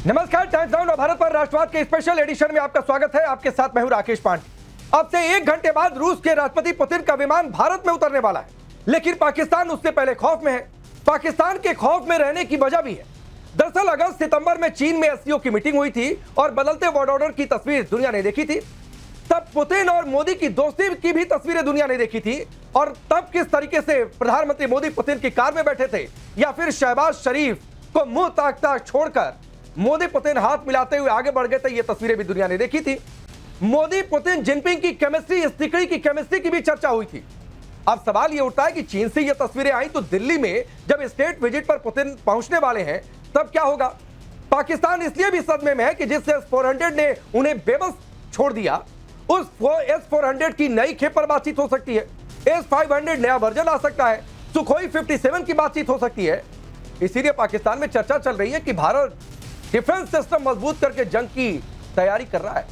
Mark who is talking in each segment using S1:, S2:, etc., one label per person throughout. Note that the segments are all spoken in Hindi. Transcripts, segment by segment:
S1: नमस्कार, टाइम्स नाउ भारत पर राष्ट्रवाद के स्पेशल एडिशन में आपका स्वागत है। आपके साथ मैं हूं राकेश पांडे। अब से 1 घंटे बाद रूस के राष्ट्रपति पुतिन का विमान भारत में उतरने वाला है, लेकिन पाकिस्तान उससे पहले खौफ में है। पाकिस्तान के खौफ में रहने की वजह भी है। दरअसल अगस्त सितंबर में चीन में एससीओ की मीटिंग हुई थी और बदलते वर्ल्ड ऑर्डर की तस्वीर दुनिया ने देखी थी। तब पुतिन और मोदी की दोस्ती की भी तस्वीरें दुनिया ने देखी थी। और तब किस तरीके से प्रधानमंत्री मोदी पुतिन की कार में बैठे थे, या फिर शहबाज शरीफ को मुंह ताकता छोड़कर मोदी पुतिन हाथ मिलाते हुए आगे बढ़ गए थे, ये तस्वीरें भी दुनिया ने देखी थी। मोदी पुतिन जिनपिंग की केमिस्ट्री, इस तिकड़ी की केमिस्ट्री की भी चर्चा हुई थी। अब सवाल ये उठता है कि चीन से ये तस्वीरें आई तो दिल्ली में जब स्टेट विजिट पर पुतिन पहुंचने वाले हैं तब क्या होगा। पाकिस्तान इसलिए भी सदमे में है कि जिस S-400 ने उन्हें बेबस छोड़ दिया, उस S-400 की नई खेप पर बातचीत हो सकती है। S-500 नया वर्जन आ सकता है। सुखोई 57 की बातचीत हो सकती है। इसीलिए पाकिस्तान में चर्चा चल रही है कि भारत डिफेंस सिस्टम मजबूत करके जंग की तैयारी कर रहा है।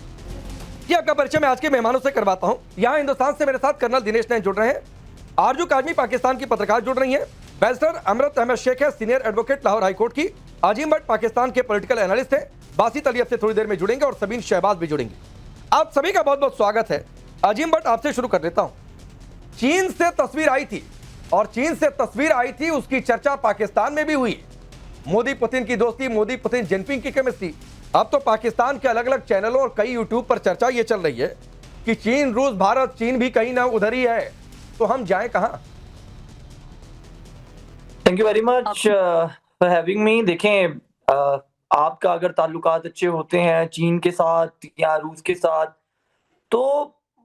S1: यह आपका परिचय मैं आज के मेहमानों से करवाता हूं। यहां हिंदुस्तान से मेरे साथ कर्नल दिनेश नैन जुड़ रहे हैं, आरजू काजमी पाकिस्तान की पत्रकार जुड़ रही हैं, बैरिस्टर अमृत अहमद शेख है, सीनियर एडवोकेट लाहौर हाईकोर्ट की, अजीम भट्ट पाकिस्तान के पॉलिटिकल एनालिस्ट हैं, बासित अली अब से थोड़ी देर में जुड़ेंगे और सबीन शहबाज भी जुड़ेंगे। आप सभी का बहुत बहुत स्वागत है। अजीम भट्ट, आपसे शुरू कर देता हूं। चीन से तस्वीर आई थी और चीन से तस्वीर आई थी, उसकी चर्चा पाकिस्तान में भी हुई। मोदी पुतिन की दोस्ती, मोदी पुतिन जिनपिंग की केमिस्ट्री। अब तो पाकिस्तान के अलग अलग चैनलों और कई यूट्यूब पर चर्चा ये चल रही है कि चीन, रूस, भारत, चीन भी कहीं ना उधर ही है, तो हम जाएं कहां।
S2: Thank you very much for having me. देखें, आपका अगर ताल्लुकात अच्छे होते हैं चीन के साथ या रूस के साथ, तो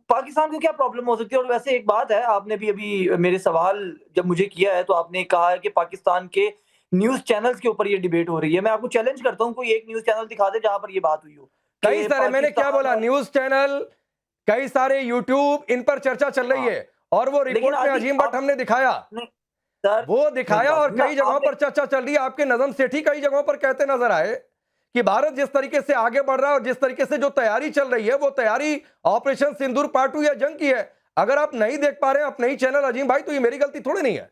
S2: पाकिस्तान को क्या प्रॉब्लम हो सकती है। और वैसे एक बात है, आपने भी अभी मेरे सवाल जब मुझे किया है तो आपने कहा है कि पाकिस्तान के न्यूज चैनल्स के ऊपर ये डिबेट हो रही है। मैं आपको चैलेंज करता हूं, कोई एक न्यूज चैनल दिखा दे जहां पर ये बात हुई हो।
S1: कई सारे, मैंने क्या बोला, न्यूज चैनल, कई सारे यूट्यूब, इन पर चर्चा चल रही है। और वो रिपोर्ट में अजीम भट्ट हमने दिखाया, वो दिखाया और कई जगहों पर चर्चा चल रही है। आपके नजम सेठी कई जगहों पर कहते नजर आए कि भारत जिस तरीके से आगे बढ़ रहा है और जिस तरीके से जो तैयारी चल रही है, वो तैयारी ऑपरेशन सिंदूर पार्ट 2 या जंग की है। अगर आप नहीं देख पा रहे हैं अपने ही चैनल अजीम भाई, तो ये मेरी गलती थोड़ी नहीं है।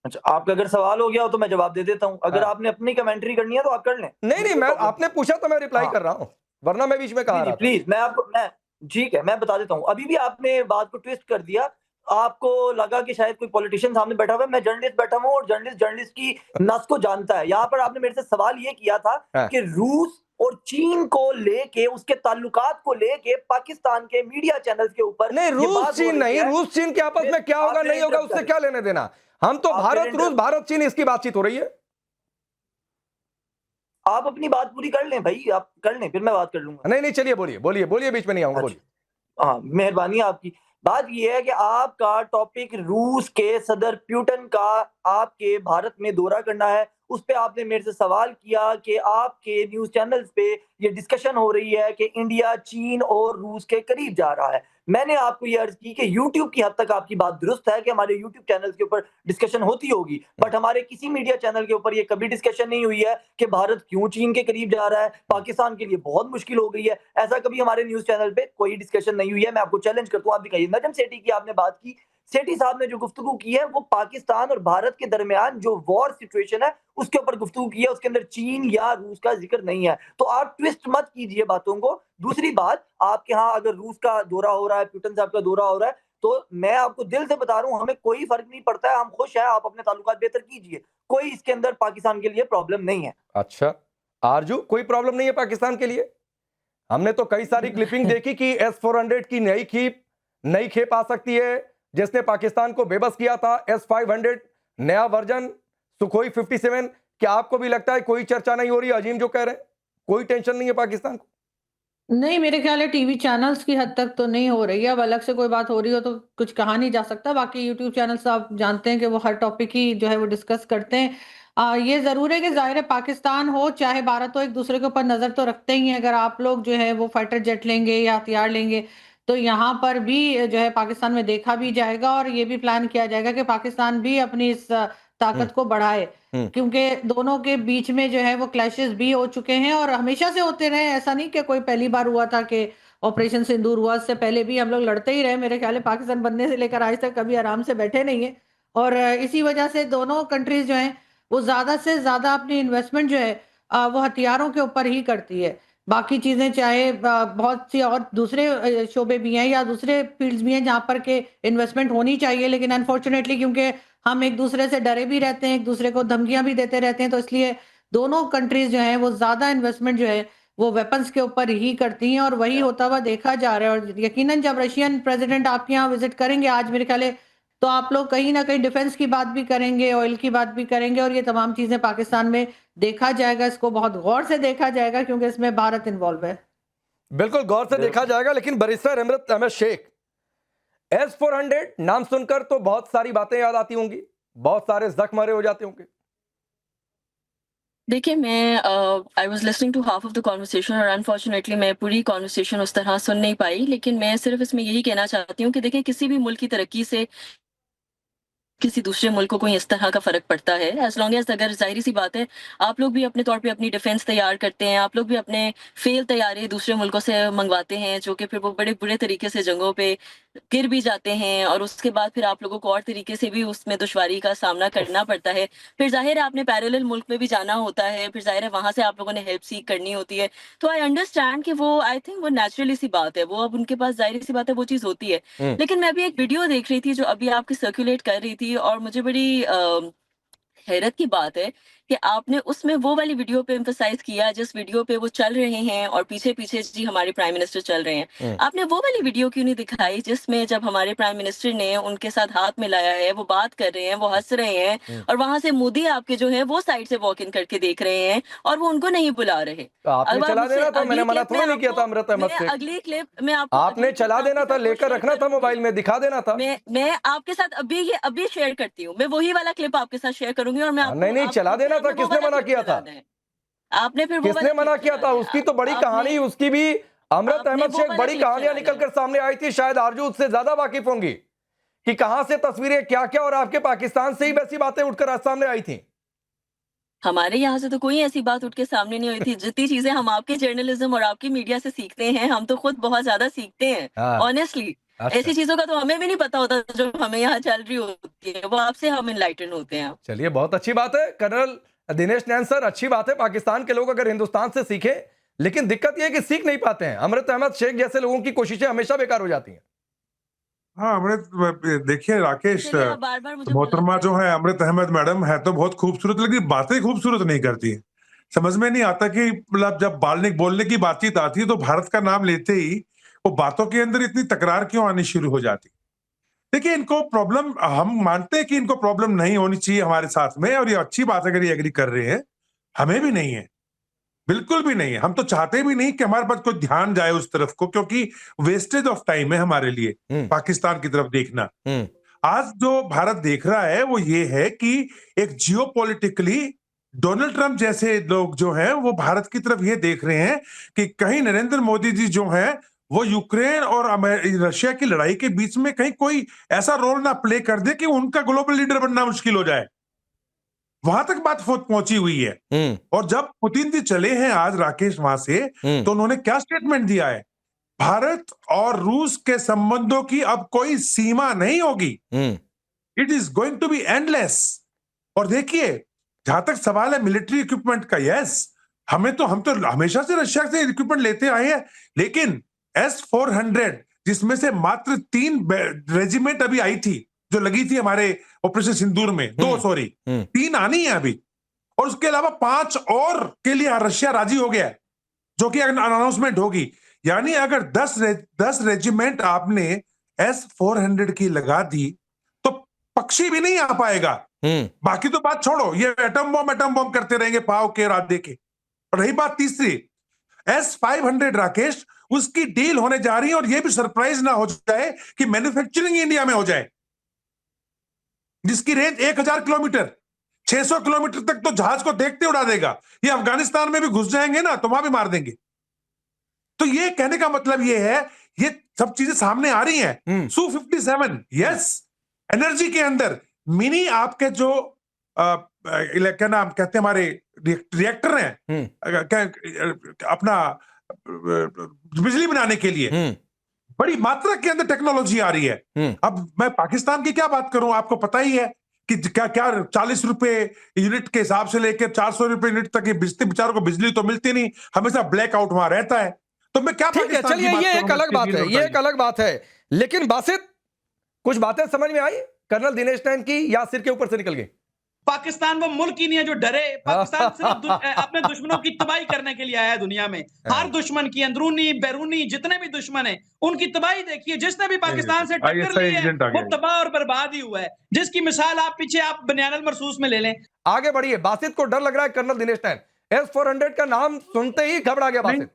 S2: अच्छा, आपका अगर सवाल हो गया हो तो मैं जवाब दे देता हूं। अगर आपने अपनी कमेंट्री करनी है तो आप कर लें।
S1: नहीं, मैं आपने पूछा तो मैं रिप्लाई कर रहा हूं, वरना मैं बीच में कहा रहा था।
S2: प्लीज, मैं ठीक है, मैं बता देता हूं। अभी भी आपने बात को ट्विस्ट कर दिया। आपको लगा कि शायद कोई पॉलिटिशियन सामने बैठा हुआ है। मैं जर्नलिस्ट बैठा हूं और जर्नलिस्ट की नस को जानता है। यहाँ पर आपने मेरे से सवाल ये किया था कि रूस और चीन को लेके, उसके ताल्लुकात को लेके पाकिस्तान के मीडिया चैनल्स के ऊपर
S1: नहीं, रूस चीन नहीं, रूस चीन के आपस में क्या होगा नहीं होगा उससे क्या लेने देना। हम तो भारत रूस, भारत चीन, इसकी बातचीत हो रही है।
S2: आप अपनी बात पूरी कर लें भाई, आप कर लें, फिर मैं बात कर लूंगा।
S1: नहीं, चलिए बोलिए बोलिए बोलिए, बीच में नहीं आऊंगा, बोलिए।
S2: हाँ, मेहरबानी आपकी। बात ये है कि आपका टॉपिक रूस के सदर पुतिन का आपके भारत में दौरा करना है। उस पे आपने मेरे से सवाल किया कि आपके न्यूज चैनल्स पे ये डिस्कशन हो रही है कि इंडिया चीन और रूस के करीब जा रहा है। मैंने आपको ये अर्ज की कि यूट्यूब की हद तक आपकी बात दुरुस्त है कि हमारे यूट्यूब चैनल्स के ऊपर डिस्कशन होती होगी, बट हमारे किसी मीडिया चैनल के ऊपर ये कभी डिस्कशन नहीं हुई है कि भारत क्यों चीन के करीब जा रहा है, पाकिस्तान के लिए बहुत मुश्किल हो गई है। ऐसा कभी हमारे न्यूज चैनल पे कोई डिस्कशन नहीं हुई है। मैं आपको चैलेंज करता हूँ, आप दिखाइए। नजम सेठी की आपने बात की, सेठी साहब ने जो गुफ्तगू की है वो पाकिस्तान और भारत के दरमियान जो वॉर सिचुएशन है उसके ऊपर गुफ्तगू की है, उसके अंदर चीन या रूस का जिक्र नहीं है। तो आप ट्विस्ट मत कीजिए बातों को। दूसरी बात, आपके यहाँ अगर रूस का दौरा हो रहा है, पुतिन साहब का दौरा हो रहा है, तो मैं आपको दिल से बता रहा हूँ, हमें कोई फर्क नहीं पड़ता है, हम खुश हैं, आप अपने ताल्लुकात बेहतर कीजिए, कोई इसके अंदर पाकिस्तान के लिए प्रॉब्लम नहीं है।
S1: अच्छा आरजू, कोई प्रॉब्लम नहीं है पाकिस्तान के लिए? हमने तो कई सारी क्लिपिंग देखी कि S-400 की नई खेप आ सकती है, जिसने पाकिस्तान को बेबस किया था। S-500 नया वर्जन, सुखोई 57। क्या आपको भी लगता है कोई चर्चा नहीं हो रही? अजीम जो कह रहे हैं कोई टेंशन नहीं है पाकिस्तान को?
S3: नहीं, मेरे ख्याल है टीवी चैनल्स की हद तक तो नहीं हो रही है। अब अलग से कोई बात हो रही हो तो कुछ कहा नहीं जा सकता। बाकी यूट्यूब चैनल्स आप जानते हैं कि वो हर टॉपिक ही जो है वो डिस्कस करते हैं। ये जरूर है कि जाहिर है पाकिस्तान हो चाहे भारत हो, एक दूसरे के ऊपर नजर तो रखते ही हैं। अगर आप लोग जो है वो फाइटर जेट लेंगे या हथियार लेंगे तो यहाँ पर भी जो है पाकिस्तान में देखा भी जाएगा और ये भी प्लान किया जाएगा कि पाकिस्तान भी अपनी इस ताकत को बढ़ाए, क्योंकि दोनों के बीच में जो है वो क्लैशेस भी हो चुके हैं और हमेशा से होते रहे। ऐसा नहीं कि कोई पहली बार हुआ था कि ऑपरेशन सिंदूर हुआ, इससे पहले भी हम लोग लड़ते ही रहे। मेरे ख्याल है पाकिस्तान बनने से लेकर आज तक कभी आराम से बैठे नहीं है और इसी वजह से दोनों कंट्रीज जो हैं वो ज्यादा से ज्यादा अपनी इन्वेस्टमेंट जो है वो हथियारों के ऊपर ही करती है। बाकी चीजें चाहे बहुत सी और दूसरे शोबे भी हैं या दूसरे फील्ड्स भी हैं जहाँ पर के इन्वेस्टमेंट होनी चाहिए, लेकिन अनफॉर्चुनेटली क्योंकि हम एक दूसरे से डरे भी रहते हैं, एक दूसरे को धमकियां भी देते रहते हैं, तो इसलिए दोनों कंट्रीज जो हैं वो ज्यादा इन्वेस्टमेंट जो है वो वेपन्स के ऊपर ही करती हैं, और वही होता हुआ देखा जा रहा है। और यकीनन जब रशियन प्रेसिडेंट आपके यहाँ विजिट करेंगे आज मेरे ख्याल है, तो आप लोग कहीं ना कहीं डिफेंस की बात भी करेंगे, ऑयल की बात भी करेंगे, और ये तमाम चीजें पाकिस्तान में देखा जाएगा। इसको बहुत गौर से देखा जाएगा क्योंकि इसमें भारत इन्वॉल्व है।
S1: बिल्कुल गौर से देखा जाएगा। लेकिन बैरिस्टर अमृत अहमद शेख, S-400 नाम सुनकर तो बहुत सारी बातें याद आती होंगी, बहुत सारे जख्म हरे हो जाते होंगे।
S4: देखिए, मैं I was listening to half of the conversation और अनफॉर्चुनेटली मैं पूरी कन्वर्सेशन उस तरह सुन नहीं पाई। लेकिन मैं सिर्फ इसमें यही कहना चाहती हूँ कि देखिए, किसी भी मुल्क की तरक्की से किसी दूसरे मुल्क को कोई इस तरह का फ़र्क पड़ता है। एज़ लॉन्ग एज़, अगर ज़ाहिर-सी बात है, आप लोग भी अपने तौर पे अपनी डिफेंस तैयार करते हैं, आप लोग भी अपने फ़ेल तैयारी दूसरे मुल्कों से मँगवाते हैं, जो कि फिर वो बड़े बुरे तरीके से जंगों पे गिर भी जाते हैं, और उसके बाद फिर आप लोगों को और तरीके से भी उसमें दुश्वारी का सामना करना पड़ता है। फिर ज़ाहिर है आपने पैरेलल मुल्क में भी जाना होता है, फिर ज़ाहिर है वहाँ से आप लोगों ने हेल्प सीक करनी होती है। तो आई अंडरस्टैंड कि वो, आई थिंक वो नेचुरली सी बात है, वो अब उनके पास ज़ाहिर-सी बात है वो चीज़ होती है। लेकिन मैं अभी एक वीडियो देख रही थी जो अभी आपकी सर्कुलेट कर रही थी, और मुझे बड़ी हैरत की बात है कि आपने उसमें वो वाली वीडियो पे एम्फसाइज किया जिस वीडियो पे वो चल रहे हैं और पीछे-पीछे जी हमारे प्राइम मिनिस्टर चल रहे हैं। आपने वो वाली वीडियो क्यों नहीं दिखाई जिसमें जब हमारे प्राइम मिनिस्टर ने उनके साथ हाथ मिलाया है, वो बात कर रहे हैं, वो हँस रहे हैं, और वहाँ से मोदी आपके जो है वो साइड से वॉक इन करके देख रहे हैं और वो उनको नहीं बुला रहे।
S1: तो आपने
S4: अब आप
S1: चला
S4: मुझसे
S1: देना था, मैंने
S4: अगली
S1: मना
S4: क्लिप
S1: थोड़ी
S4: में
S1: नहीं किया था
S4: आपको
S1: अमृत अहमद
S4: मैं
S1: शेख।
S4: अगली क्लिप में आपको
S1: आपने
S4: अगली
S1: चला
S4: क्लिप
S1: देना
S4: आपके
S1: था,
S4: साथ वो
S1: लेकर
S4: शेयर
S1: रखना था
S4: करूँगी।
S1: मोबाइल में, दिखा देना था।
S4: मैं आपके साथ अभी शेयर करती हूँ। मैं वही वाला क्लिप आपके साथ शेयर करूँगी और मैं आपको
S1: नहीं
S4: आप
S1: चला
S4: फिर
S1: देना था।
S4: आपने वो
S1: किसने
S4: वाला
S1: मना
S4: क्लिप
S1: किया
S4: चला
S1: था?
S4: दें। आपने फिर वो
S1: किसने
S4: वाला
S1: मना
S4: क्लिप
S1: किया
S4: चला
S1: था?
S4: दें।
S1: उसकी तो बड़ी कहानी,
S4: आपने
S1: उसकी भी अमृत
S4: आपने
S1: अहमद
S4: वो
S1: शेख
S4: वाला
S1: बड़ी
S4: क्लिप
S1: कहानियां
S4: चला
S1: निकल
S4: दें।
S1: कर सामने आई थी। शायद आरजू उससे ज्यादा वाकिफ होंगी कि कहां से तस्वीरें क्या क्या, और आपके पाकिस्तान से ही वैसी बातें उठकर आज सामने आई थी।
S4: हमारे यहाँ से तो कोई ऐसी बात उठ के सामने नहीं हुई थी। जितनी चीज़ें हम आपके जर्नलिज़्म और आपकी मीडिया से सीखते हैं, हम तो खुद बहुत ज़्यादा सीखते हैं,
S1: हाँ,
S4: ऑनेस्टली।
S1: अच्छा।
S4: ऐसी चीज़ों का तो हमें भी नहीं पता होता जो हमें यहाँ चल रही होती है, वो आपसे हम एनलाइटन होते हैं।
S1: चलिए, बहुत अच्छी बात है कर्नल दिनेश नैन सर, अच्छी बात है। पाकिस्तान के लोग अगर हिंदुस्तान से सीखे, लेकिन दिक्कत यह है कि सीख नहीं पाते हैं। अमृत अहमद शेख जैसे लोगों की कोशिशें हमेशा बेकार हो जाती हैं।
S5: हाँ अमृत, देखिए राकेश,
S4: इसलिए आप बार-बार मुझे
S5: मोहतरमा
S4: बुलाते
S5: जो
S4: हैं।
S5: है अमृत अहमद मैडम है तो बहुत खूबसूरत, लेकिन बातें खूबसूरत नहीं करती। समझ में नहीं आता कि मतलब जब बोलने की बातचीत आती है तो भारत का नाम लेते ही वो बातों के अंदर इतनी तकरार क्यों आनी शुरू हो जाती। देखिए, इनको प्रॉब्लम, हम मानते हैं कि इनको प्रॉब्लम नहीं होनी चाहिए हमारे साथ में, और ये अच्छी बात है अगर ये एग्री कर रहे हैं। हमें भी नहीं है, बिल्कुल भी नहीं है। हम तो चाहते भी नहीं कि हमारे पास कोई ध्यान जाए उस तरफ को, क्योंकि वेस्टेज ऑफ टाइम है हमारे लिए पाकिस्तान की तरफ देखना। आज जो भारत देख रहा है वो ये है कि एक जियोपॉलिटिकली डोनाल्ड ट्रंप जैसे लोग जो हैं वो भारत की तरफ ये देख रहे हैं कि कहीं नरेंद्र मोदी जी जो हैं वो यूक्रेन और रशिया की लड़ाई के बीच में कहीं कोई ऐसा रोल ना प्ले कर दे कि उनका ग्लोबल लीडर बनना मुश्किल हो जाए। वहां तक बात पहुंची हुई है। और जब पुतिन जी चले हैं आज राकेश वहां से, तो उन्होंने क्या स्टेटमेंट दिया है? भारत और रूस के संबंधों की अब कोई सीमा नहीं होगी, it is going to be endless. और देखिए, जहां तक सवाल है मिलिट्री इक्विपमेंट का, यस, हम तो हमेशा से रशिया से इक्विपमेंट लेते आए हैं, लेकिन S-400 जिसमें से मात्र 3 रेजिमेंट अभी आई थी जो लगी थी हमारे ऑपरेशन सिंदूर में, 2 सॉरी 3 आनी है अभी, और उसके अलावा 5 और के लिए रशिया राजी हो गया है, जो कि अनाउंसमेंट होगी। यानी अगर 10 रेजिमेंट आपने S-400 की लगा दी तो पक्षी भी नहीं आ पाएगा। बाकी तो बात छोड़ो, ये एटम बम करते रहेंगे पाव के रात दे के। और रही बात तीसरी, S-500 राकेश, उसकी डील होने जा रही है, और यह भी सरप्राइज ना हो जाए कि मैन्युफैक्चरिंग इंडिया में हो जाए, जिसकी रेंज 1000 किलोमीटर, 600 किलोमीटर तक तो जहाज को देखते उड़ा देगा। ये अफगानिस्तान में भी घुस जाएंगे ना तो वहां भी मार देंगे। तो ये कहने का मतलब ये है, ये सब चीजें सामने आ रही हैं। Su-57, यस, एनर्जी के अंदर मिनी आपके जो क्या नाम कहते हैं हमारे रिएक्टर हैं, अपना बिजली बनाने के लिए बड़ी मात्रा के अंदर टेक्नोलॉजी आ रही है। अब मैं पाकिस्तान की क्या बात करूं, आपको पता ही है कि क्या क्या 40 रुपए यूनिट के हिसाब से लेकर 400 रुपए यूनिट तक ये बिजली, बेचारों को बिजली तो मिलती नहीं, हमेशा ब्लैकआउट वहां रहता है। तो मैं क्या
S1: ठीक है,
S5: पाकिस्तान की
S1: चलिए
S5: बात
S1: ये
S5: करूं,
S1: एक अलग
S5: इसकी
S1: बात
S5: चीज
S1: है, ये
S5: बताइए।
S1: एक अलग बात है। लेकिन बासित, कुछ बातें समझ में आई कर्नल दिनेश नैन की, या सिर के ऊपर से निकल गई?
S6: पाकिस्तान वो मुल्क ही नहीं है जो डरे। पाकिस्तान सिर्फ अपने दुश्मनों की तबाही करने के लिए आया है दुनिया में। हर दुश्मन की, अंदरूनी बैरूनी जितने भी दुश्मन है उनकी तबाही देखिए। जिसने भी पाकिस्तान से टक्कर ली है वो तबाह और बर्बाद ही हुआ है। जिसकी मिसाल आप पीछे आप बनियान मरसूस में ले लें।
S1: आगे बढ़िए, बासित को डर लग रहा है कर्नल दिनेश नैन, S-400 का नाम सुनते ही घबरा गया बासित।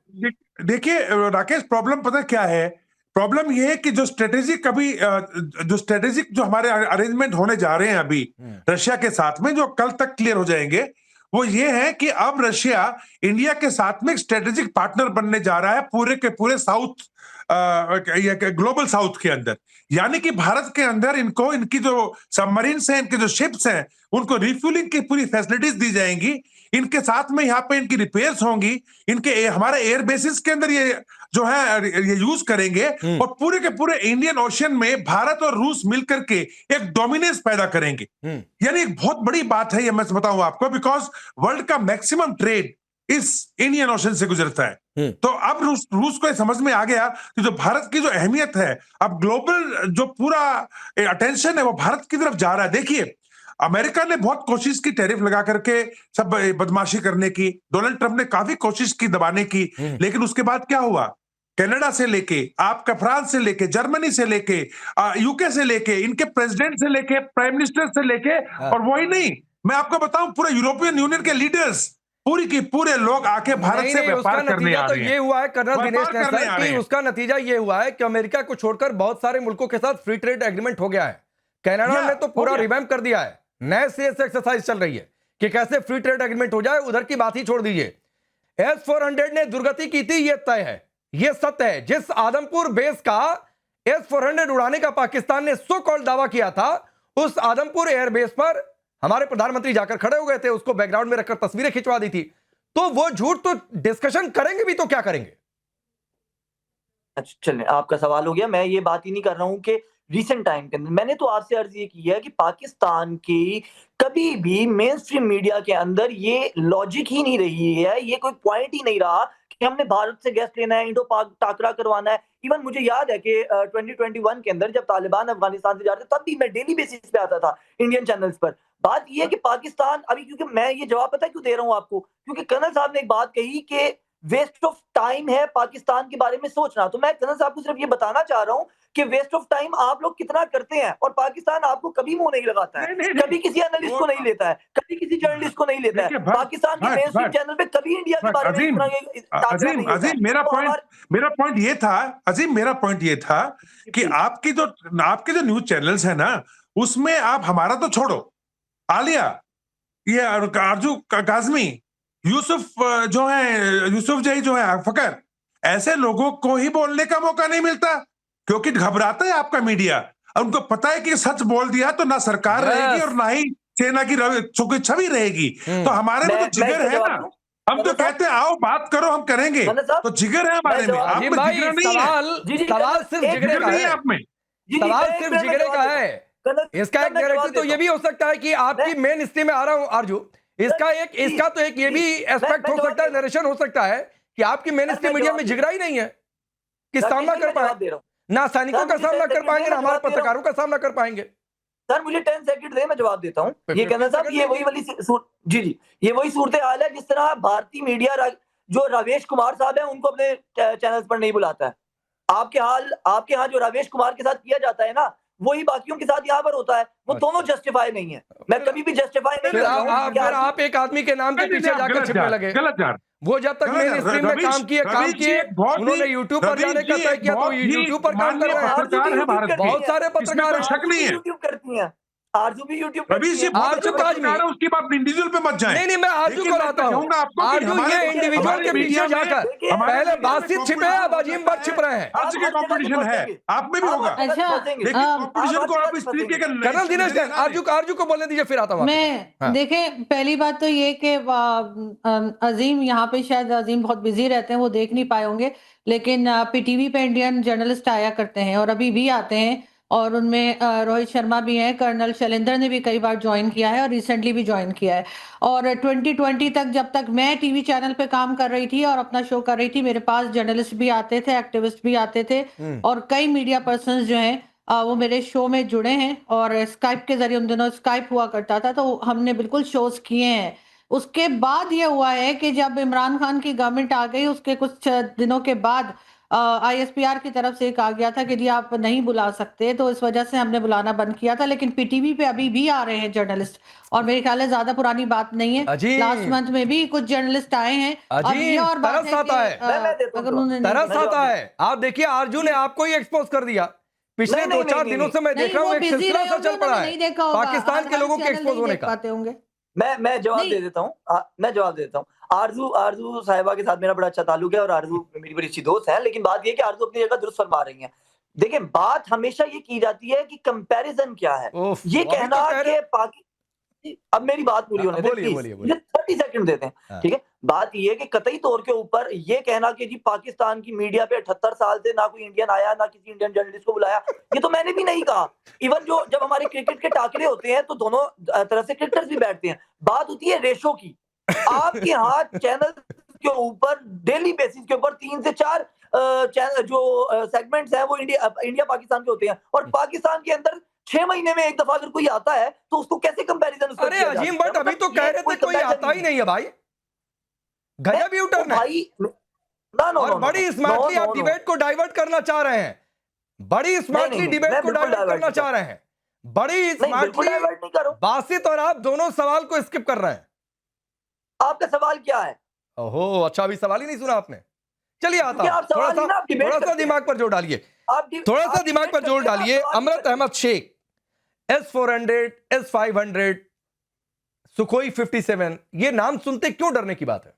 S5: देखिए राकेश, प्रॉब्लम पता क्या है? प्रॉब्लम यह है कि जो स्ट्रेटेजिक जो हमारे अरेंजमेंट होने जा रहे हैं अभी रशिया के साथ में, जो कल तक क्लियर हो जाएंगे, वो ये है कि अब रशिया इंडिया के साथ में एक स्ट्रेटेजिक पार्टनर बनने जा रहा है पूरे के पूरे साउथ, ग्लोबल साउथ के अंदर। यानी कि भारत के अंदर इनको, इनकी जो सबमरीन्स हैं, इनके जो शिप्स हैं, उनको रिफ्यूलिंग की पूरी फैसिलिटीज दी जाएंगी। इनके साथ में यहाँ पे इनकी रिपेयर्स होंगी, इनके हमारे एयर बेसिस के अंदर ये जो है ये यूज करेंगे, और पूरे के पूरे इंडियन ओशन में भारत और रूस मिलकर के एक डोमिनेंस पैदा करेंगे। यानी एक बहुत बड़ी बात है ये, मैं बताऊं आपको, बिकॉज वर्ल्ड का मैक्सिमम ट्रेड इस इंडियन ओशन से गुजरता है। तो अब रूस को समझ में आ गया कि जो भारत की जो अहमियत है, अब ग्लोबल जो पूरा अटेंशन है वो भारत की तरफ जा रहा है। देखिए, अमेरिका ने बहुत कोशिश की टैरिफ लगा करके सब बदमाशी करने की, डोनाल्ड ट्रंप ने काफी कोशिश की दबाने की, लेकिन उसके बाद क्या हुआ? कनाडा से लेके, आपका फ्रांस से लेके, जर्मनी से लेके, यूके से लेके, इनके प्रेसिडेंट से लेके, प्राइम मिनिस्टर से लेके, और वही नहीं, मैं आपको बताऊं, पूरे यूरोपियन यूनियन के लीडर्स पूरी की पूरे लोग आके भारत से व्यापार करने आ रहे हैं।
S1: ये हुआ है कर्नल दिनेश नैन कि उसका नतीजा ये हुआ है कि अमेरिका को छोड़कर बहुत सारे मुल्कों के साथ फ्री ट्रेड एग्रीमेंट हो गया है। कनाडा ने तो पूरा रिवैम्प कर दिया है, नए सिरे से एक्सरसाइज चल रही है कि कैसे फ्री ट्रेड एग्रीमेंट हो जाए, उधर की बात ही छोड़ दीजिए। S-400 ने दुर्गति की थी, ये तय है, ये सत्य है। जिस आदमपुर बेस का S-400 उड़ाने का पाकिस्तान ने सो कॉल्ड दावा किया था, उस आदमपुर एयरबेस पर हमारे प्रधानमंत्री जाकर खड़े हो गए थे, उसको बैकग्राउंड में रखकर तस्वीरें खिंचवा दी थी। तो वो झूठ तो डिस्कशन करेंगे भी तो क्या करेंगे?
S2: अच्छा चलिए, आपका सवाल हो गया। मैं ये बात ही नहीं कर रहा हूं कि रिसेंट टाइम के अंदर, मैंने तो आपसे अर्ज ये की है कि पाकिस्तान की कभी भी मेन स्ट्रीम मीडिया के अंदर ये लॉजिक ही नहीं रही है, ये कोई पॉइंट ही नहीं रहा कि हमने भारत से गैस लेना है, इंडो पाक टाकरा करवाना है। इवन मुझे याद है कि 2021 के अंदर जब तालिबान अफगानिस्तान से जा रहे थे, तब भी मैं डेली बेसिस पे आता था इंडियन चैनल्स पर। बात ये है कि पाकिस्तान अभी, क्योंकि मैं ये जवाब पता क्यों दे रहा हूं आपको, क्योंकि कर्नल साहब ने एक बात कही कि वेस्ट ऑफ टाइम है पाकिस्तान के बारे में सोचना। तो मैं कर्नल साहब को सिर्फ ये बताना चाह रहा हूं कि वेस्ट ऑफ टाइम आप लोग कितना करते हैं, और पाकिस्तान आपको कभी मुंह नहीं लगाता है, कभी किसी एनालिस्ट को नहीं लेता है, कभी किसी जर्नलिस्ट को नहीं लेता है। पाकिस्तान के मेन स्ट्रीम चैनल पे कभी इंडिया के बारे में
S5: अजीम, मेरा पॉइंट ये था कि आपके जो न्यूज चैनल्स है ना, उसमें आप हमारा तो छोड़ो, आलिया, ये आरजू काजमी, यूसुफ जही जो है फकर, ऐसे लोगों को ही बोलने का मौका नहीं मिलता, क्योंकि घबराता है आपका मीडिया। उनको पता है कि सच बोल दिया तो ना सरकार रहेगी और ना ही सेना की छवि रहेगी। तो हमारे में तो जिगर है ना, हम तो कहते हैं आओ बात करो, हम करेंगे, तो जिगर है हमारे में। आप में जिगर नहीं है,
S1: सवाल सिर्फ जिगरे का है,
S5: आप में
S1: सवाल सिर्फ जिगरे का है। इसका एक गारंटी तो ये भी हो सकता है कि आपकी मेन स्ट्रीम में आ रहा हूं आरजू, इसका तो एक ये भी एस्पेक्ट हो सकता है, नरेशन हो सकता है कि आपकी मेन स्ट्रीम मीडिया में जिगरा ही नहीं है कि सामना कर पाए, ना सैनिकों का सामना कर पाएंगे, ना हमारे पत्रकारों का सामना कर पाएंगे।
S2: सर मुझे 10 सेकंड दे, मैं जवाब देता हूं। ये कहना साहब, ये वही वाली ये वही सूरत हाल है जिस तरह भारतीय मीडिया जो रवेश कुमार साहब है उनको अपने चैनल्स पर नहीं बुलाता है। आपके यहाँ जो रवेश कुमार के साथ किया जाता है ना, वही बाकियों के साथ यहाँ पर होता है। वो दोनों जस्टिफाई नहीं है, मैं कभी भी जस्टिफाई नहीं कर रहा हूं।
S1: फिर आप एक आदमी के नाम के पीछे जाकर छिपने लगे।
S5: गलत यार,
S1: वो जब तक मेन स्ट्रीम में काम किए, उन्होंने यूट्यूब पर जाने का तय किया, तो यूट्यूब पर काम कर रहे हैं। बहुत सारे पत्रकार
S5: शक नहीं है,
S2: यूट्यूब करती हैं, आरजू भी यूट्यूब
S5: उसकी बात इंडिविजुअल पे मत जाए।
S1: नहीं, मैं आरजू को लाता हूँ। आरजू ये इंडिविजुअल के पीछे जाकर पहले बातचीत छिपे हैं, अब अजीम बात छिप रहे हैं।
S5: आज के कंपटीशन है, आप में भी होगा।
S3: अच्छा,
S5: लेकिन कंपटीशन को आप इस तरीके का
S1: कर्नल दिनेश नैन, आरजू को बोलने दीजिए, फिर आता हूं।
S3: मैं देखें, पहली बात तो ये कि अजीम यहाँ पे, शायद अजीम बहुत बिजी रहते हैं, वो देख नहीं पाए होंगे, लेकिन पीटीवी पे इंडियन जर्नलिस्ट आया करते हैं और अभी भी आते हैं। और उनमें रोहित शर्मा भी हैं, कर्नल शैलेंद्र ने भी कई बार ज्वाइन किया है और रिसेंटली भी ज्वाइन किया है। और 2020 तक जब तक मैं टीवी चैनल पे काम कर रही थी और अपना शो कर रही थी, मेरे पास जर्नलिस्ट भी आते थे, एक्टिविस्ट भी आते थे और कई मीडिया पर्सन्स जो हैं वो मेरे शो में जुड़े हैं और स्काइप के जरिए, उन दिनों स्काइप हुआ करता था, तो हमने बिल्कुल शोज किए हैं। उसके बाद ये हुआ है कि जब इमरान खान की गवर्नमेंट आ गई, उसके कुछ दिनों के बाद ISPR की तरफ से कहा गया था कि जी आप नहीं बुला सकते, तो इस वजह से हमने बुलाना बंद किया था। लेकिन पीटीवी पे अभी भी आ रहे हैं जर्नलिस्ट और मेरे ख्याल है ज्यादा पुरानी बात नहीं है,
S1: अजीम।
S3: लास्ट मंथ में भी कुछ जर्नलिस्ट आए हैं। अब ये
S1: अजीम,
S3: और बात
S1: तरस आता है।
S2: मैं देता हूं
S3: अगर उन्होंने
S1: तरस आता है। आप देखिए अर्जुन ने आपको ही एक्सपोज कर दिया। पिछले
S2: नहीं,
S1: 2-4
S2: नहीं,
S1: दिनों से मैं देख
S3: नहीं,
S1: रहा
S3: वो
S1: हूँ, एक
S3: बिजी
S1: सिलसिला
S3: रहे
S1: सा
S3: होंगे,
S1: चल पड़ा
S3: उन्होंने
S1: है
S3: नहीं देखा होगा,
S1: पाकिस्तान के
S3: हर
S1: लोगों के
S3: चैनल
S1: एक्सपोज
S3: नहीं
S1: होने
S3: देख
S1: का।
S3: पाते होंगे।
S2: मैं जवाब
S3: नहीं।
S2: दे देता हूँ। मैं जवाब दे देता हूँ। आरजू साहिबा के साथ मेरा बड़ा अच्छा ताल्लुक है और आरजू मेरी बड़ी अच्छी दोस्त है, लेकिन बात ये है कि आरजू अपनी जगह दुरुस्त फरमा रही हैं। देखिए, बात हमेशा ये की जाती है कि कंपैरिजन क्या है।
S1: उफ,
S2: ये
S1: अभी तो
S2: कहना
S1: कह रहे-
S2: कि अब मेरी बात पूरी होने दें
S1: बोलिए,
S2: प्लीज,
S1: बोलिए,
S2: मुझे 30 सेकंड देते हैं,
S1: हाँ।
S2: ठीक है। बात ये है कि कतई तौर के ऊपर ये कहना कि जी पाकिस्तान की मीडिया पे 78 साल से ना कोई इंडियन आया, ना किसी इंडियन जर्नलिस्ट को बुलाया, ये तो मैंने भी नहीं कहा। इवन जब हमारे क्रिकेट के टाकरे होते हैं तो दोनों तरह से क्रिकेटर्स भी बैठते हैं। बात होती है रेशो की। आपके यहाँ चैनल के ऊपर डेली बेसिस के ऊपर 3 से 4 जो सेगमेंट्स हैं वो इंडिया पाकिस्तान के होते हैं, और पाकिस्तान के अंदर 6 महीने में एक दफा अगर कोई आता है तो उसको कैसे कंपैरिजन उसका
S1: अरे
S2: किया जा
S1: अजीम,
S2: सकता है?
S1: बट अभी तो
S2: मतलब
S1: कह
S2: ये
S1: रहे थे कोई
S2: comparison
S1: आता ही नहीं है भाई। गजब ही उटर्न है।
S2: भाई ना
S1: और बड़ी स्मार्टली आप डिबेट को डाइवर्ट करना चाह रहे हैं। बड़ी स्मार्टली
S2: नहीं,
S1: डिबेट
S2: मैं
S1: को
S2: बिल्कुल
S1: डाइवर्ट
S2: divert
S1: करना
S2: नहीं
S1: चाह रहे हैं। बड़ी
S2: बिल्कुल
S1: स्मार्टली
S2: डाइवर्ट नहीं कर रहा हूं।
S1: बासित और आप दोनों सवाल को स्किप कर रहे हैं।
S2: आपका सवाल क्या है?
S1: ओहो, अच्छा, अभी सवाल ही नहीं सुना आपने। चलिए आता
S2: क्योंकि
S1: हूं।
S2: आप सवाल ही ना, आप डिबेट
S1: थोड़ा सा
S2: करते हैं।
S1: दिमाग पर जोर डालिए।
S2: आप
S1: थोड़ा सा
S2: आप
S1: दिमाग
S2: डिबेट
S1: पर जोर
S2: करते हैं,
S1: डालिए।
S2: आप सवाल
S1: अमरत
S2: करते हैं।
S1: Ahmad Sheikh, S-400, S-500, Sukhoi 57, ये नाम सुनते क्यों डरने की बात है?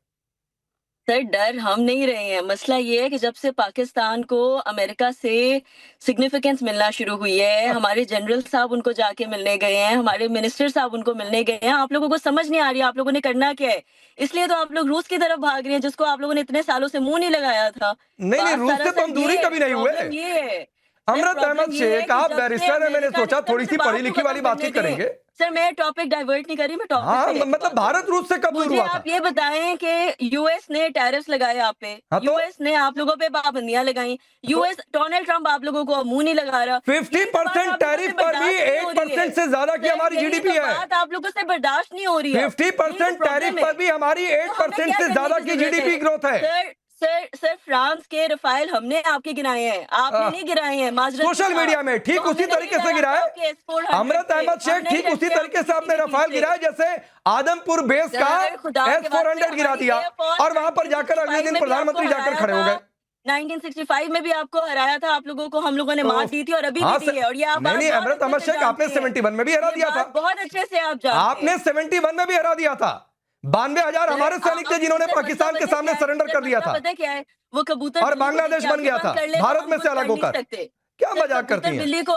S4: सर, डर हम नहीं रहे हैं। मसला ये है कि जब से पाकिस्तान को अमेरिका से सिग्निफिकेंस मिलना शुरू हुई है, हमारे जनरल साहब उनको जाके मिलने गए हैं, हमारे मिनिस्टर साहब उनको मिलने गए हैं, आप लोगों को समझ नहीं आ रही है आप लोगों ने करना क्या है। इसलिए तो आप लोग रूस की तरफ भाग रहे हैं, जिसको आप लोगों ने इतने सालों से मुंह नहीं लगाया था।
S1: नहीं,
S4: बात
S1: रूस से तो हम दूरी कभी नहीं हुए।
S4: प्रॉब्लम ये है।
S1: अमरत
S4: प्रॉब्लम
S1: अहमद
S4: ये है
S1: शेख,
S4: कि
S1: आप
S4: जब से
S1: बैरिस्टर है, मैंने
S4: अमेरिका
S1: सोचा
S4: ने-
S1: थोड़ी
S4: सर,
S1: सी
S4: बात
S1: पढ़ी
S4: तो
S1: लिखी वाली
S4: खत्म
S1: बातचीत
S4: करने दें।
S1: करेंगे।
S4: सर, मैं टॉपिक डाइवर्ट नहीं करी, मैं टॉपिक
S1: हाँ,
S4: पे लेके
S1: मतलब
S4: बात कर
S1: भारत
S4: रही हूँ।
S1: रूस से कब दूर
S4: मुझे
S1: हुआ था?
S4: आप ये बताएं कि यूएस ने टैरिफ्स लगाए आप पे,
S1: हाँ तो?
S4: यूएस ने आप लोगों पे पाबंदियां लगाई, यूएस डोनाल्ड ट्रंप आप लोगों को मुंह नहीं लगा रहा।
S1: 50% टैरिफ पर भी 8% से ज्यादा की हमारी जीडीपी है।
S4: बात आप लोगों से बर्दाश्त नहीं हो रही है।
S1: 50% टैरिफ पर भी हमारी 8% से ज्यादा की जीडीपी ग्रोथ है।
S4: सर, फ्रांस के रफाइल हमने आपके गिराए हैं, आपने नहीं गिराए हैं। माजरत
S1: सोशल मीडिया में ठीक
S4: तो
S1: उसी
S4: हमने
S1: तरीके
S4: नहीं
S1: से गिराया
S4: आपके
S1: है।
S4: S-400
S1: अमरत अहमद शेख
S4: हमने
S1: ठीक उसी
S4: लड़के
S1: तरीके से आपने
S4: आपके
S1: रफाल
S4: पीछे।
S1: गिराया, जैसे आदमपुर बेस का
S4: सर, खुदा के वास्ते
S1: S-400 गिरा
S4: हमारी
S1: दिया
S4: एयरफोर्स
S1: और वहां पर जाकर अगले
S4: 1965
S1: दिन
S4: में भी
S1: प्रधानमंत्री
S4: आपको
S1: जाकर
S4: हराया
S1: खड़े हो
S4: था।
S1: गए।
S4: 1965 में भी आपको हराया था, आप लोगों को हम लोगों ने मार दी थी और अभी
S1: हाँ,
S4: भी दी है। और ये आप
S1: नहीं,
S4: बहुत
S1: अमरत
S4: अच्छे
S1: अहमद
S4: से
S1: शेख, आपने
S4: जानते हैं।
S1: 71 में भी हरा
S4: ये
S1: दिया था।
S4: बात बहुत अच्छे से आप जानते हैं।
S1: आपने 71 में भी हरा दिया था। 92,000 हमारे सैनिक थे जिन्होंने पाकिस्तान के सामने सरेंडर कर दिया था
S4: पता क्या है, वो कबूतर
S1: और
S4: बिल्ली को
S1: बांग्लादेश
S4: देख के
S1: बन गया
S4: आंखें
S1: था,
S4: बंद कर ले तो
S1: भारत
S4: हम
S1: में
S4: कुछ
S1: से
S4: कर
S1: अलग
S4: नहीं
S1: होकर।
S4: सकते।
S1: क्या
S4: सर,
S1: मजाक करती
S4: कबूतर
S1: हैं?
S4: बिल्ली को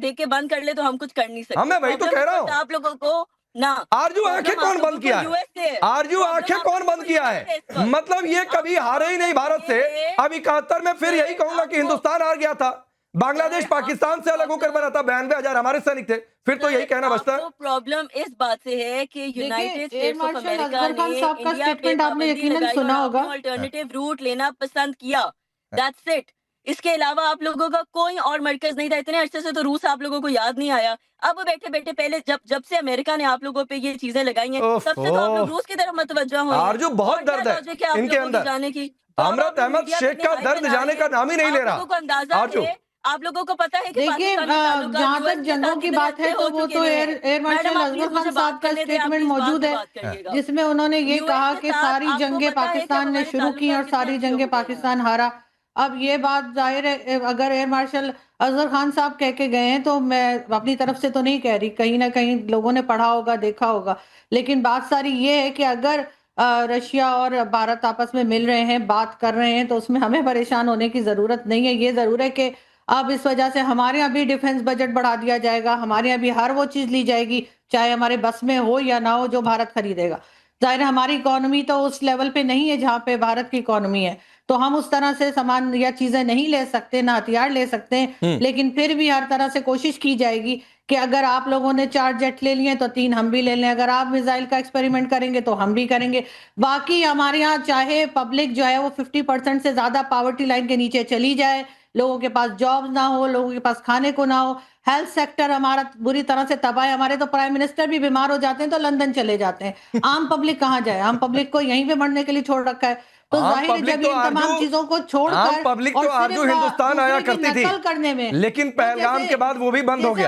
S4: देख के बंद कर ले तो हम कुछ कर नहीं सकते।
S1: हाँ, मैं वही तो
S4: प्रॉब्लम
S1: कह रहा
S4: इस
S1: हूँ।
S4: वक्त आप लोगों को ना
S1: आरजू आंखें कौन बंद किया है? आरजू आंखें कौन बंद किया है? मतलब ये कभी हारे ही नहीं भारत से। अब 71 में फिर यही कहूंगा कि हिंदुस्तान हार गया था, बांग्लादेश पाकिस्तान से अलग होकर बना था, 92,000 हमारे सैनिक थे, फिर तो यही कहना बचता है।
S4: प्रॉब्लम इस बात से है कि United
S3: air
S4: States of
S3: marshal
S4: America
S3: Asghar Khan
S4: ने
S3: साहब का
S4: इंडिया पे
S3: स्टेटमेंट आपने
S4: पाबंदी
S3: यकीनन
S4: लगाई
S3: सुना
S4: और
S3: होगा।
S4: आपने अल्टरनेटिव रूट लेना पसंद किया। That's it. इसके अलावा आप लोगों का कोई और मरकज नहीं था। इतने अरसे से तो रूस आप लोगों को याद नहीं आया। अब बैठे बैठे पहले जब से अमेरिका ने आप लोगों पे ये चीजें लगाई हैं, तब से तो आप लोग रूस की तरफ मुतवज्जो हुए हैं।
S1: आरजू, बहुत
S4: और क्या
S1: दर्द है
S4: लॉजिक आप
S1: इनके
S4: लोगों की
S1: अंदर।
S4: जाने की? तो अब
S1: अमरत
S4: आप लोग
S1: अहमद
S4: मीडिया
S1: शेख
S4: पे
S1: का
S4: हाई
S1: दर्द
S4: बना
S1: जाने
S4: रहे
S1: का
S4: हैं।
S1: नाम ही नहीं ले
S4: आप
S1: रहा।
S4: लोगों को अंदाजा
S1: आरजू,
S4: है, आप लोगों को पता है कि
S3: देखिए,
S4: पाकिस्तानी ताल्लुकात
S3: जहां
S4: यूएस
S3: तक
S4: के
S3: जंगों
S4: साथ
S3: की
S4: कितने
S3: बात है
S4: अच्छे
S3: तो
S4: हो
S3: वो
S4: चुके
S3: तो
S4: हैं।
S3: एयर मार्शल
S4: मैडम, आप
S3: असगर
S4: प्लीज
S3: खान
S4: मुझे
S3: साहब
S4: बात
S3: का
S4: करने दें, आप
S3: स्टेटमेंट
S4: प्लीज बात
S3: मौजूद
S4: पे
S3: है,
S4: बात करिएगा।
S3: जिसमें उन्होंने ये
S4: यूएस
S3: कहा
S4: के
S3: कि
S4: साथ
S3: सारी
S4: आपको
S3: जंगें
S4: पता है कि
S3: पाकिस्तान ने
S4: हमारे
S3: शुरू की और
S4: ताल्लुकात कितने
S3: सारी
S4: अच्छे
S3: जंगें
S4: हो गए हैं।
S3: पाकिस्तान हारा। अब ये बात जाहिर है, अगर एयर मार्शल असगर खान साहब कह के गए हैं तो मैं अपनी तरफ से तो नहीं कह रही, कहीं ना कहीं लोगों ने पढ़ा होगा, देखा होगा। लेकिन बात सारी ये है कि अगर रशिया और भारत आपस में मिल रहे हैं, बात कर रहे हैं, तो उसमें हमें परेशान होने की जरूरत नहीं है। ये जरूर है कि अब इस वजह से हमारे यहाँ भी डिफेंस बजट बढ़ा दिया जाएगा, हमारे यहाँ भी हर वो चीज ली जाएगी, चाहे हमारे बस में हो या ना हो, जो भारत खरीदेगा। जाहिर है हमारी इकोनॉमी तो उस लेवल पे नहीं है जहाँ पे भारत की इकोनॉमी है, तो हम उस तरह से सामान या चीजें नहीं ले सकते, ना हथियार ले सकते हैं, लेकिन फिर भी हर तरह से कोशिश की जाएगी कि अगर आप लोगों ने 4 जेट ले लिए तो 3 हम भी ले लें, अगर आप मिसाइल का एक्सपेरिमेंट करेंगे तो हम भी करेंगे। बाकी हमारे यहाँ चाहे पब्लिक जो है वो 50% से ज्यादा पॉवर्टी लाइन के नीचे चली जाए, लोगों के पास जॉब ना हो, लोगों के पास खाने को ना हो, हेल्थ सेक्टर हमारा बुरी तरह से तबाह है। हमारे तो प्राइम मिनिस्टर भी बीमार हो जाते हैं तो लंदन चले जाते हैं। आम पब्लिक कहाँ जाए? आम पब्लिक को यहीं पे मरने के लिए छोड़ रखा है। तो
S1: आम
S3: जाहिर है
S1: पब्लिक
S3: जब
S1: तो
S3: इन तमाम
S1: आरजू
S3: चीजों को
S1: आम
S3: छोड़कर
S1: पब्लिक
S3: और
S1: तो आरजू
S3: सिर्फ
S1: हिंदुस्तान आया
S3: दूसरे की
S1: करती थी,
S3: नकल करने में,
S1: लेकिन
S3: तो
S1: पहलगाम के बाद वो भी बंद हो
S3: जैसे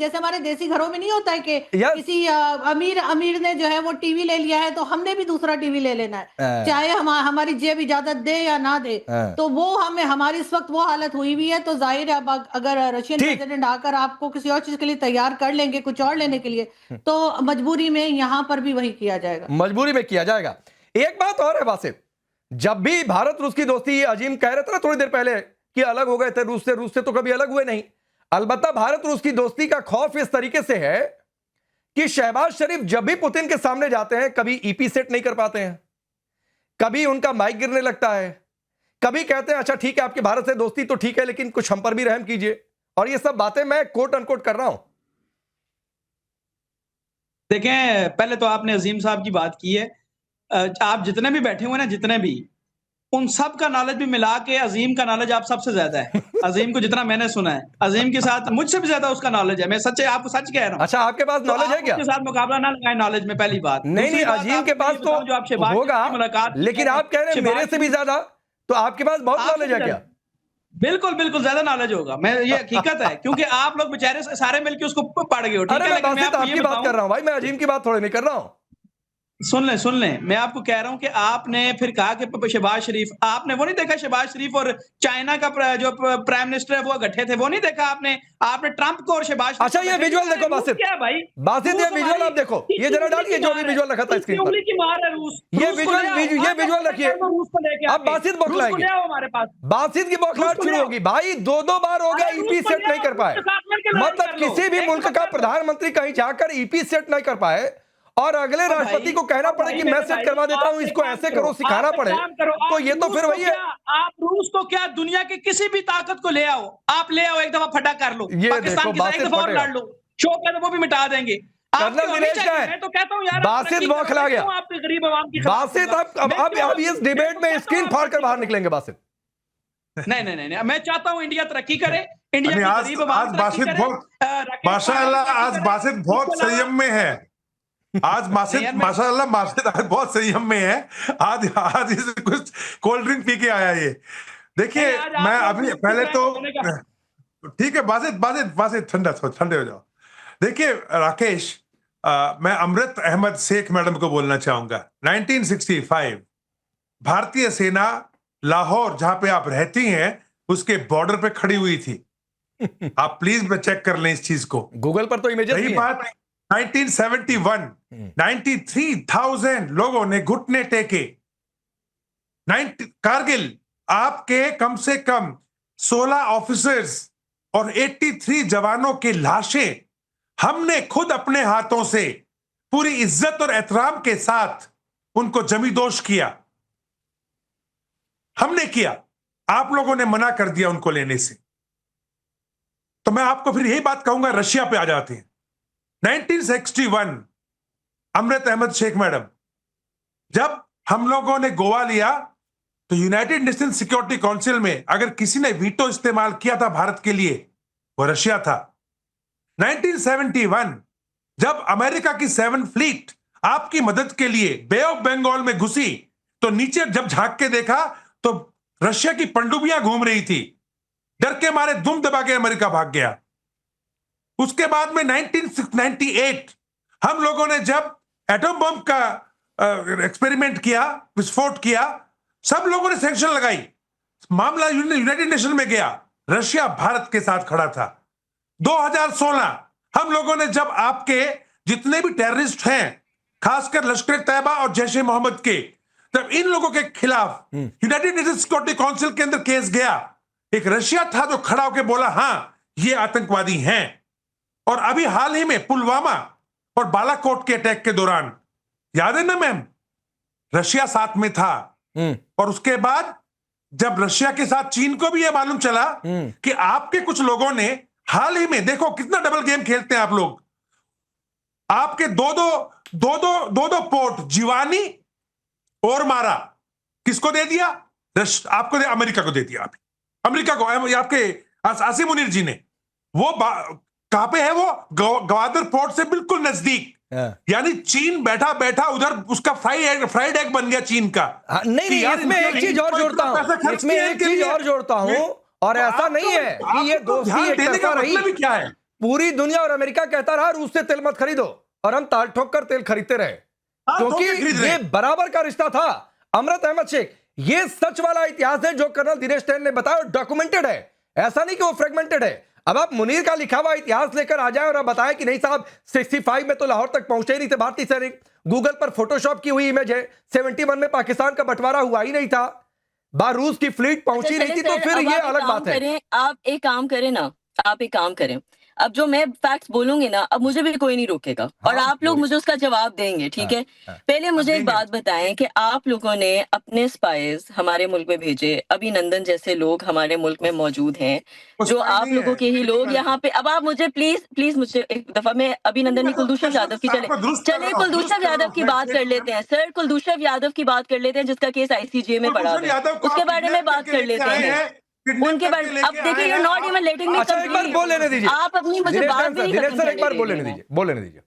S1: गया।
S3: हमारे देसी घरों में नहीं होता है कि
S1: Yes.
S3: किसी अमीर ने जो है वो टीवी ले लिया है तो हमने भी दूसरा टीवी ले लेना है,
S1: हाँ।
S3: चाहे हमारी जेब इजाजत दे या ना दे।
S1: हाँ।
S3: तो वो हमारी इस वक्त वो हालत हुई हुई है। तो जाहिर है अब अगर रशियन
S1: ठीक।
S3: प्रेसिडेंट आकर आपको किसी और चीज के लिए तैयार कर लेंगे, कुछ और लेने के लिए, तो मजबूरी में यहाँ पर भी वही किया जाएगा।
S1: मजबूरी में किया जाएगा। एक बात और है बासित, जब भी भारत रूस की दोस्ती, ये अजीम कह रहे थे ना थोड़ी देर पहले कि अलग हो गए थे रूस से तो कभी अलग हुए नहीं। अलबत्ता भारत रूस की दोस्ती का खौफ इस तरीके से है कि शहबाज शरीफ जब भी पुतिन के सामने जाते हैं, कभी ईपी सेट नहीं कर पाते हैं, कभी उनका माइक गिरने लगता है, कभी कहते हैं अच्छा ठीक है आपके भारत से दोस्ती तो ठीक है लेकिन कुछ हम पर भी रहम कीजिए। और ये सब बातें मैं कोट अनकोट कर रहा हूं।
S6: देखें, पहले तो आपने अजीम साहब की बात की है। आप जितने भी बैठे हुए ना, जितने भी, उन सब का नॉलेज भी मिला के अजीम का नॉलेज आप सबसे ज्यादा है। अजीम को जितना मैंने सुना है, अजीम के साथ मुझसे भी ज्यादा उसका नॉलेज है। मैं सच्चे आपको सच कह रहा हूँ।
S1: अच्छा आपके पास
S6: तो
S1: नॉलेज है
S6: आप
S1: क्या?
S6: उसके साथ मुकाबला ना लगाएं नॉलेज में, पहली बात।
S1: नहीं
S6: दूसरी बात,
S1: अजीम के
S6: आपको
S1: पास
S6: ये
S1: तो
S6: बताऊं, जो आप शहबाज
S1: होगा,
S6: शरीफ की मुलाकात की
S1: लेकिन
S6: है,
S1: आप कह रहे हैं
S6: शहबाज
S1: मेरे से भी
S6: शरीफ-
S1: ज्यादा, तो आपके पास बहुत
S6: आपसे
S1: नॉलेज है
S6: भी
S1: क्या?
S6: ज्यादा। बिल्कुल बिल्कुल ज्यादा नॉलेज होगा, मैं ये हकीकत है, क्योंकि आप लोग बेचारे सारे मिलके उसको पढ़ गए हो, ठीक
S1: अरे
S6: है।
S1: मैं
S6: लेकिन मैं
S1: बासित
S6: आपको ये
S1: आपकी बात
S6: बताऊं,
S1: कर रहा हूं भाई, मैं अजीम की बात थोड़ी नहीं कर रहा हूं।
S6: सुन लें, मैं आपको कह रहा हूं कि आपने फिर कहा कि शहबाज शरीफ, आपने वो नहीं देखा शहबाज शरीफ और चाइना का जो प्राइम मिनिस्टर है वो इकट्ठे थे, वो नहीं देखा आपने ट्रंप को और शहबाज शरीफ
S1: अच्छा
S6: को
S1: ये
S6: इकट्ठे
S1: विजुअल
S6: नहीं
S1: देखो
S6: देखा। रूस
S1: बासित,
S6: क्या है भाई?
S1: बासित ये
S6: रूस
S1: विजुअल
S6: हमारी
S1: आप देखो, ये
S6: कितनी
S1: जरा
S6: उंगली
S1: डालिए
S6: की
S1: जो भी
S6: मार है,
S1: विजुअल रखा था स्क्रीन
S6: कितनी उंगली
S1: पर।
S6: की मार है रूस।
S1: ये
S6: रूस को
S1: विजुअल
S6: ले आओ,
S1: ये
S6: आप
S1: विजुअल
S6: अपने
S1: रखिए,
S6: कर दो, रूस को लेके
S1: अब
S6: आके।
S1: बासित
S6: रूस को
S1: बौखलाएंगे,
S6: ले आओ हमारे पास।
S1: बासित की बौखलाहट
S6: रूस को
S1: शुरू
S6: ले आओ।
S1: होगी भाई। दो बार हो गया
S6: अरे रूस
S1: ईपी
S6: को
S1: सेट
S6: ले
S1: नहीं
S6: आओ,
S1: कर पाए।
S6: रूस के साथ मिलके लड़ाई
S1: मतलब
S6: कर लो।
S1: किसी भी
S6: एक
S1: मुल्क
S6: बात
S1: का
S6: कर लो।
S1: प्रधानमंत्री कहीं जाकर ईपी सेट नहीं कर पाए और अगले
S6: अब
S1: राष्ट्रपति
S6: भाई-
S1: को कहना
S6: अब
S1: पड़े
S6: भाई
S1: कि
S6: मेरे
S1: मैं सेट
S6: भाई,
S1: करवा देता
S6: आप
S1: हूं,
S6: एक
S1: इसको
S6: काम
S1: ऐसे
S6: करो,
S1: करो, सिखाना
S6: आप एक
S1: पड़े,
S6: काम करो,
S1: तो
S6: आप
S1: ये तो
S6: रूस
S1: फिर
S6: को
S1: वही है।
S6: आप रूस को क्या, दुनिया की किसी भी ताकत को ले आओ, आप ले आओ, एक दफा फटा कर लो,
S1: ये
S6: पाकिस्तान
S1: देखो,
S6: के साथ एक
S1: बासित
S6: दफा और
S1: फटेगा।
S6: लड़ लो, शौक है तो वो भी मिटा देंगे।
S1: कर्नल
S6: आपकी होनी
S1: दिनेश
S6: चाहिए।
S1: का है।
S6: मैं तो कहता हूं यार,
S1: बासित
S6: तरक्की करो,
S1: बौखला
S6: मैं
S1: गया।
S6: क्यों आपके गरीब आवाम की खिलाफ
S1: बासित
S6: हूँ?
S1: अब
S6: मैं क्यों
S1: अब इस
S6: मैं तो
S1: डिबेट में
S6: कहता हूं
S1: स्क्रीन
S6: आप
S1: फाड़ कर
S6: तरक्की
S1: बाहर
S6: करो।
S1: निकलेंगे बासित।
S6: नहीं, मैं चाहता हूं इंडिया तरक्की करे, इंडिया
S5: नहीं,
S6: की
S5: आज
S6: गरीब आवाम
S5: आज
S6: तरक्की
S5: बासित
S6: करे,
S5: बहुत
S6: राकेश
S5: माशाल्लाह,
S6: पांडे
S5: आज
S6: तरक्की
S5: बासित
S6: करे।
S5: बहुत
S6: इसके अलावा-
S5: संयम में है। आज
S6: नहीं
S5: बासित
S6: यार, मैं-
S5: माशाल्लाह बासित आज बहुत संयम में है। आज इसे कुछ कोल्ड ड्रिंक पी के आया ये। देखिए
S6: नहीं, आज आप
S5: मैं
S6: लोग
S5: अभी
S6: भी
S5: पहले
S6: चुप
S5: तो
S6: रहे, मैंने कहा।
S5: ठीक है, बासित ठंडे हो जाओ। देखिए राकेश, मैं अमृत अहमद शेख मैडम को बोलना चाहूंगा। 1965 भारतीय सेना लाहौर, जहां पे आप रहती हैं, उसके बॉर्डर पे खड़ी हुई थी। आप प्लीज चेक कर लें इस चीज को।
S1: गूगल पर तो इमेजेस
S5: रही
S1: भी हैं।
S5: बात 1971, 93,000 लोगों ने घुटने टेके। कारगिल, आपके कम से कम 16 ऑफिसर्स और 83 जवानों की लाशें हमने खुद अपने हाथों से पूरी इज्जत और एहतराम के साथ उनको जमींदोज किया। हमने किया, आप लोगों ने मना कर दिया उनको लेने से। तो मैं आपको फिर यही बात कहूंगा, रशिया पे आ जाते हैं। 1961, अमृत अहमद शेख मैडम, जब हम लोगों ने गोवा लिया तो यूनाइटेड नेशन सिक्योरिटी काउंसिल में अगर किसी ने वीटो इस्तेमाल किया था भारत के लिए, वो रशिया था। 1971, जब अमेरिका की 7 फ्लीट आपकी मदद के लिए बे ऑफ बंगाल में घुसी, तो नीचे जब झांक के देखा तो रशिया की पनडुब्बियां घूम रही थी। डर के मारे दुम दबा के अमेरिका भाग गया। उसके बाद में 1998 हम लोगों ने जब एटम बम का एक्सपेरिमेंट किया, विस्फोट किया, सब लोगों ने सैंक्शन लगाई, मामला यूनाइटेड नेशन में गया, रशिया भारत के साथ खड़ा था। 2016 हम लोगों ने जब आपके जितने भी टेररिस्ट हैं, खासकर लश्कर तैयबा और जैश ए मोहम्मद के, तब इन लोगों के खिलाफ यूनाइटेड नेशन सिक्योरिटी काउंसिल के अंदर केस गया। एक रशिया था जो खड़ा होकर बोला हां ये आतंकवादी हैं। और अभी हाल ही में पुलवामा और बालाकोट के अटैक के दौरान, याद है ना मैम, रशिया साथ में था। और उसके बाद जब रशिया के साथ चीन को भी यह मालूम चला कि आपके कुछ लोगों ने हाल ही में, देखो कितना डबल गेम खेलते हैं आप लोग, आपके दो पोर्ट जिवानी और मारा किसको दे दिया? आपको अमेरिका को दे दिया। अमेरिका को आपके आसिम मुनीर जी ने, वो कहां पे है? वो गवादर पोर्ट से बिल्कुल नजदीक। यानी चीन बैठा बैठा उधर उसका फ्राइड एग बन गया चीन का।
S1: नहीं, इसमें एक चीज और जोड़ता हूं, इसमें एक चीज और जोड़ता हूं, और ऐसा नहीं है कि ये दोस्ती एक तरफा रही।
S5: क्या है,
S1: पूरी दुनिया और अमेरिका कहता रहा रूस से तेल मत खरीदो, और हम ताल ठोक कर तेल खरीदते रहे, क्योंकि ये बराबर का रिश्ता था। अमरत अहमद शेख, ये सच वाला इतिहास है जो कर्नल दिनेश टैन ने बताया, डॉक्यूमेंटेड है, ऐसा नहीं कि वो फ्रेगमेंटेड है। अब आप मुनीर का लिखा हुआ इतिहास लेकर आ जाए और अब बताएं कि नहीं साहब 65 में तो लाहौर तक पहुंचे ही नहीं थे भारतीय सैनिक, गूगल पर फोटोशॉप की हुई इमेज है, 71 में पाकिस्तान का बंटवारा हुआ ही नहीं था, रूस की फ्लीट पहुंची नहीं थी, तो फिर ये अलग बात है।
S4: आप एक काम करें ना, आप एक काम करें, अब जो मैं फैक्ट्स बोलूंगी ना, अब मुझे भी कोई नहीं रोकेगा, और आप लोग मुझे उसका जवाब देंगे, ठीक है? पहले मुझे एक बात बताएं कि आप लोगों ने अपने स्पाइस हमारे मुल्क में भेजे, अभिनंदन जैसे लोग हमारे मुल्क में मौजूद हैं, जो आप लोगों के ही लोग यहाँ पे। अब आप मुझे प्लीज मुझे एक दफा, मैं अभिनंदन नहीं, कुलदीप यादव की चले कुलदीप यादव की बात कर लेते हैं सर, कुलदीप यादव की बात कर लेते हैं, जिसका केस ICJ में पड़ा है, उसके बारे में बात कर लेते हैं, उनके बारे में। अब देखिए, यू नॉट इवन लेटिंग मी।
S1: अच्छा, एक बार बोल लेने दीजिए,
S4: आप अपनी मुझे बात भी नहीं
S1: दिनेश सर, एक बार बोल लेने दीजिए।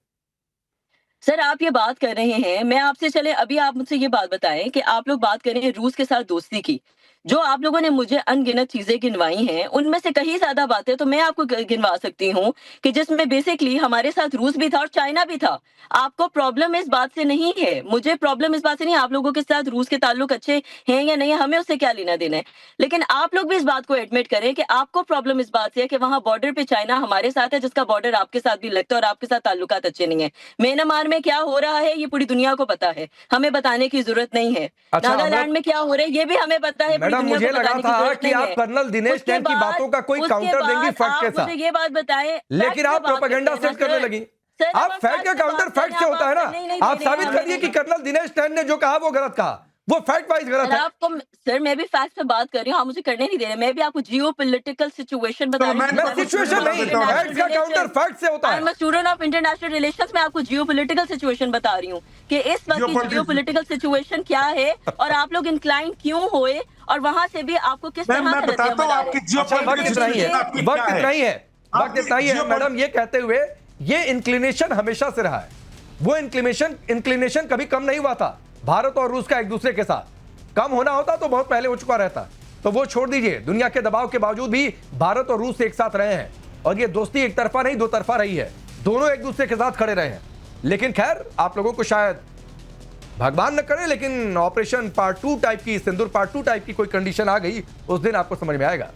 S4: सर, आप ये बात कर रहे हैं, मैं आपसे, चले अभी आप मुझसे ये बात बताएं कि आप लोग बात कर रहे हैं रूस के साथ दोस्ती की, जो आप लोगों ने मुझे अनगिनत चीजें गिनवाई हैं, उनमें से कई ज्यादा बातें तो मैं आपको गिनवा सकती हूँ कि जिसमें बेसिकली हमारे साथ रूस भी था और चाइना भी था। आपको प्रॉब्लम इस बात से नहीं है, मुझे प्रॉब्लम इस बात से नहीं, आप लोगों के साथ रूस के ताल्लुक अच्छे हैं या नहीं, हमें उससे क्या लेना देना है। लेकिन आप लोग भी इस बात को एडमिट करें कि आपको प्रॉब्लम इस बात से है कि वहां बॉर्डर पे चाइना हमारे साथ है, जिसका बॉर्डर आपके साथ भी लगता है, और आपके साथ ताल्लुकात अच्छे नहीं है। म्यांमार में क्या हो रहा है ये पूरी दुनिया को पता है, हमें बताने की जरूरत नहीं है। नागालैंड में क्या हो रहा है ये भी हमें पता है।
S1: मुझे लगा था कि आप कर्नल दिनेश टैन की बातों का कोई काउंटर देंगी फैक्ट के साथ,
S4: ये बात बताएं,
S1: लेकिन आप प्रोपेगेंडा सेट करने लगी। आप फैक्ट का काउंटर फैक्ट से होता है ना, आप साबित करिए कि कर्नल दिनेश टैन ने जो कहा वो गलत कहा, वो फैक्ट वाइज गलत है।
S4: आपको सर, मैं भी फैक्ट पे बात कर रही हूँ, आप मुझे करने नहीं दे रहे। मैं भी आपको जियो पॉलिटिकल सिचुएशन बता रही हूँ।
S1: मैं सिचुएशन नहीं, फैक्ट का काउंटर फैक्ट से होता है।
S4: I am a student of international relations, मैं आपको जियो पॉलिटिकल सिचुएशन बता रही हूँ कि इस वक्त की जियो पॉलिटिकल सिचुएशन क्या है, और आप लोग इंक्लाइन क्यों हुए, और वहां से भी आपको किस तरह से रद्द अमल आ रहा है।
S1: वक्त इतना ही है मैडम, ये कहते हुए ये इंक्लिनेशन हमेशा से रहा है, वो इंक्लिनेशन कभी कम नहीं हुआ था भारत और रूस का एक दूसरे के साथ। कम होना होता तो बहुत पहले हो चुका रहता, तो वो छोड़ दीजिए। दुनिया के दबाव के बावजूद भी भारत और रूस एक साथ रहे हैं, और ये दोस्ती एक तरफा नहीं दो तरफा रही है, दोनों एक दूसरे के साथ खड़े रहे हैं। लेकिन खैर, आप लोगों को शायद भगवान न करे, लेकिन ऑपरेशन पार्ट 2 टाइप की, सिंदूर पार्ट 2 टाइप की कोई कंडीशन आ गई, उस दिन आपको समझ में आएगा।